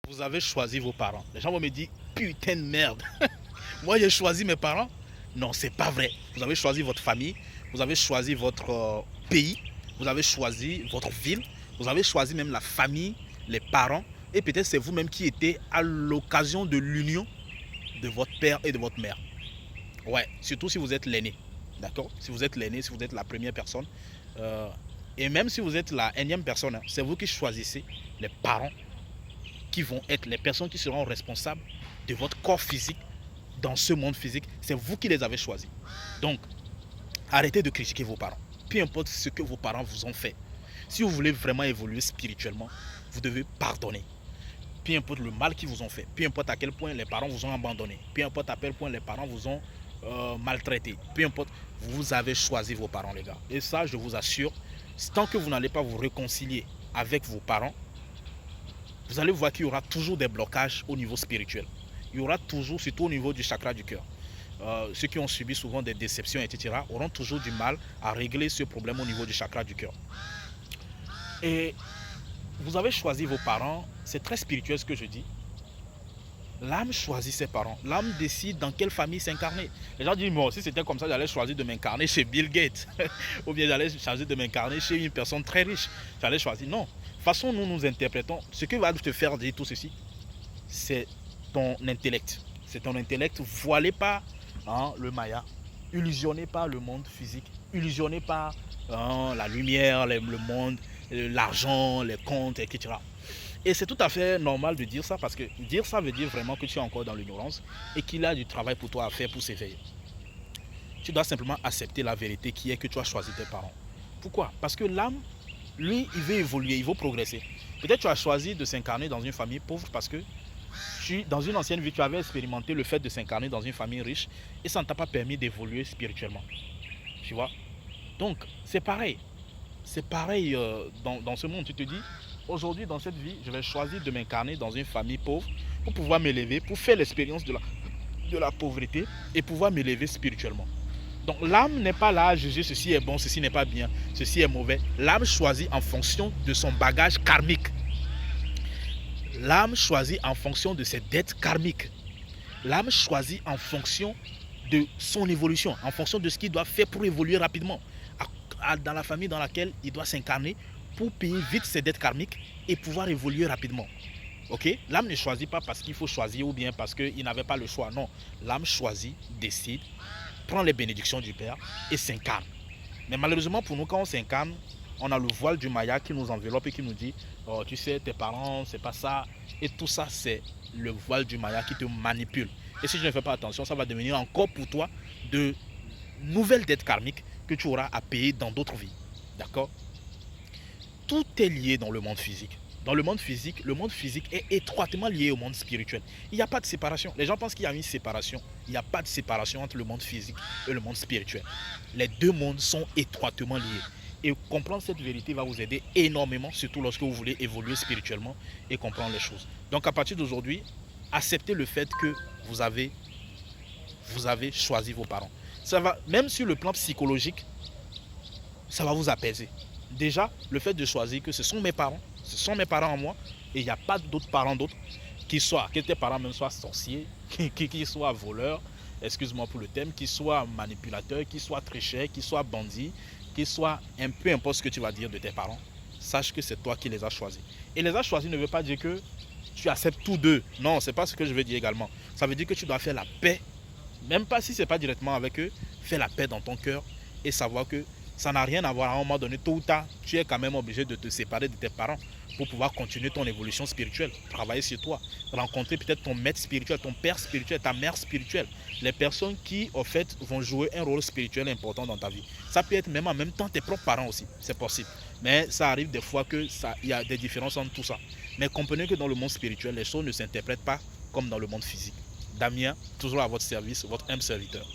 Vous avez choisi vos parents. Les gens vont me dire, putain de merde. Moi, j'ai choisi mes parents. Non, c'est pas vrai. Vous avez choisi votre famille. Vous avez choisi votre pays. Vous avez choisi votre ville. Vous avez choisi même la famille, les parents. Et peut-être c'est vous-même qui étiez à l'occasion de l'union de votre père et de votre mère. Ouais, surtout si vous êtes l'aîné. D'accord? Si vous êtes l'aîné, si vous êtes la première personne. euh, et même si vous êtes la énième personne, hein, c'est vous qui choisissez les parents qui vont être les personnes qui seront responsables de votre corps physique dans ce monde physique. C'est vous qui les avez choisis. Donc, arrêtez de critiquer vos parents. Peu importe ce que vos parents vous ont fait. Si vous voulez vraiment évoluer spirituellement, vous devez pardonner. Peu importe le mal qu'ils vous ont fait, peu importe à quel point les parents vous ont abandonné, peu importe à quel point les parents vous ont maltraité, peu importe, vous avez choisi vos parents, les gars. Et ça, je vous assure, tant que vous n'allez pas vous réconcilier avec vos parents, vous allez voir qu'il y aura toujours des blocages au niveau spirituel. Il y aura toujours, surtout au niveau du chakra du cœur. Ceux qui ont subi souvent des déceptions, etc., auront toujours du mal à régler ce problème au niveau du chakra du cœur. Et vous avez choisi vos parents, c'est très spirituel ce que je dis. L'âme choisit ses parents. L'âme décide dans quelle famille s'incarner. Les gens disent, moi, si c'était comme ça, j'allais choisir de m'incarner chez Bill Gates. Ou bien j'allais choisir de m'incarner chez une personne très riche. J'allais choisir. Non. De toute façon, nous nous interprétons. Ce que va te faire dire tout ceci, c'est ton intellect. C'est ton intellect voilé par le maya, illusionné par le monde physique, illusionné par la lumière, le monde, l'argent, les comptes, etc. Et c'est tout à fait normal de dire ça parce que dire ça veut dire vraiment que tu es encore dans l'ignorance et qu'il a du travail pour toi à faire pour s'éveiller. Tu dois simplement accepter la vérité qui est que tu as choisi tes parents. Pourquoi? Parce que l'âme, lui, il veut évoluer, il veut progresser. Peut-être tu as choisi de s'incarner dans une famille pauvre parce que dans une ancienne vie, tu avais expérimenté le fait de s'incarner dans une famille riche et ça ne t'a pas permis d'évoluer spirituellement. Tu vois? Donc, c'est pareil. C'est pareil dans ce monde. Tu te dis, aujourd'hui, dans cette vie, je vais choisir de m'incarner dans une famille pauvre pour pouvoir m'élever, pour faire l'expérience de la pauvreté et pouvoir m'élever spirituellement. Donc, l'âme n'est pas là à juger ceci est bon, ceci n'est pas bien, ceci est mauvais. L'âme choisit en fonction de son bagage karmique. L'âme choisit en fonction de ses dettes karmiques. L'âme choisit en fonction de son évolution, en fonction de ce qu'il doit faire pour évoluer rapidement dans la famille dans laquelle il doit s'incarner pour payer vite ses dettes karmiques et pouvoir évoluer rapidement. Ok? L'âme ne choisit pas parce qu'il faut choisir ou bien parce qu'il n'avait pas le choix. Non, l'âme choisit, décide, prend les bénédictions du Père et s'incarne. Mais malheureusement pour nous, quand on s'incarne, on a le voile du Maya qui nous enveloppe et qui nous dit oh, tu sais, tes parents, c'est pas ça. Et tout ça, c'est le voile du Maya qui te manipule. Et si je ne fais pas attention, ça va devenir encore pour toi de nouvelles dettes karmiques que tu auras à payer dans d'autres vies. D'accord? Tout est lié dans le monde physique. Dans le monde physique est étroitement lié au monde spirituel. Il n'y a pas de séparation. Les gens pensent qu'il y a une séparation. Il n'y a pas de séparation entre le monde physique et le monde spirituel. Les deux mondes sont étroitement liés. Et comprendre cette vérité va vous aider énormément, surtout lorsque vous voulez évoluer spirituellement et comprendre les choses. Donc à partir d'aujourd'hui, acceptez le fait que vous avez choisi vos parents. Ça va, même sur le plan psychologique, ça va vous apaiser. Déjà, le fait de choisir que ce sont mes parents en moi, et il n'y a pas d'autres parents d'autres, que tes parents même soient sorciers, qui soient voleurs, excuse-moi pour le thème, qui soient manipulateurs, qui soient tricheurs, qui soient bandits, qui soient un peu importe ce que tu vas dire de tes parents, sache que c'est toi qui les as choisis. Et les as choisis ne veut pas dire que tu acceptes tous deux. Non, c'est pas ce que je veux dire également. Ça veut dire que tu dois faire la paix, même pas si c'est pas directement avec eux, fais la paix dans ton cœur et savoir que ça n'a rien à voir. À un moment donné, tôt ou tard, tu es quand même obligé de te séparer de tes parents pour pouvoir continuer ton évolution spirituelle, travailler sur toi, rencontrer peut-être ton maître spirituel, ton père spirituel, ta mère spirituelle, les personnes qui, en fait, vont jouer un rôle spirituel important dans ta vie. Ça peut être même en même temps tes propres parents aussi, c'est possible. Mais ça arrive des fois qu'il y a des différences entre tout ça. Mais comprenez que dans le monde spirituel, les choses ne s'interprètent pas comme dans le monde physique. Damien, toujours à votre service, votre humble serviteur.